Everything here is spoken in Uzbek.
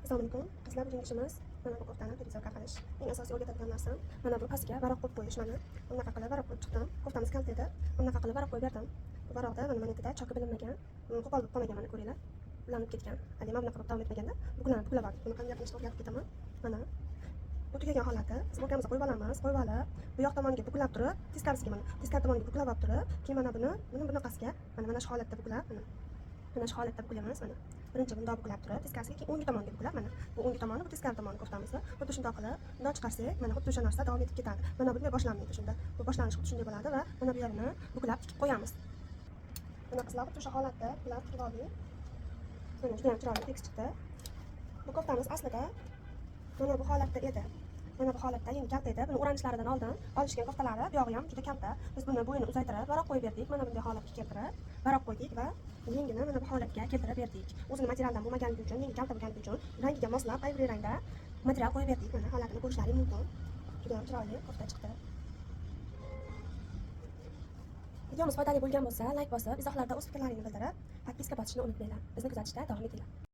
Assalomu alaykum. Qizlar, bugungi ishimiz mana bu koftani televizorga qarash. Eng asosiy o'rgatadigan narsam mana bu pastga varaq qo'yib qo'yish. Mana bunaqa qilib varaq qo'yib chiqdim. Koftamiz kalta edi. Bunaqa qilib varaq qo'yib berdim. Bu varaqda mana menitida choki bilinmagan, qo'pol bo'lib qolmagan, mana ko'ringlar. Ulanib ketgan. Hadema bunaqa qilib davom etmaganda buklab oldik. Buni qanday qilishni o'rgatib ketaman. Mana bu tugagan holati smokamizga qo'yib olamiz. Qo'yib olib, bu yoq tomoniga buklab turib, teskarisiga mana teskari tomoniga buklab olib turib, keyin mana buni bunaqasiga mana shu holatda buklab, mana shu holatda buklaymiz. Mana birinchi bundoq buklab turib, teskarisiga, keyin o'nggi tomoniga buklab, mana bu o'nggi tomoni, bu teskari tomoni koftamizni xuddi shundoq qilib bundoq chiqarsak, mana xuddi o'sha narsa davom etib ketadi. Mana bunday boshlanmaydi shunda. Bu boshlanish xuddi shunday bo'ladi va mana bu yerini buklab tikib qo'yamiz. Mana qizlar xuddi o'sha holatda buklab tikib oldik. Mana juda ham chiroyli tekst chiqdi. Bu koftamiz aslida mana bu holatda edi. Mana bu holatda yeng kalta edi. Buni o'ranishlaridan oldin olishgan koftalari bu yog'i ham juda kalta. Biz buni bo'yini uzaytirib, varaq qo'yib berdik. Mana bunday holatga keltirib, varaq qo'ydik va yengini mana bu holatga keltirib berdik. O'zini materialdan bo'lmaganligi uchun, yengi kalta bo'lganligi uchun rangiga moslab ivory rangda material qo'yib berdik. Mana holatini ko'rishlaring mumkin. Juda ham chiroyli kofta chiqdi. Videomiz foydali bo'lgan bo'lsa, like bosib, izohlarda o'z fikrlaringizni bildirib, podpiska bosishni unutmanglar. Bizni kuzatishda davom etinglar.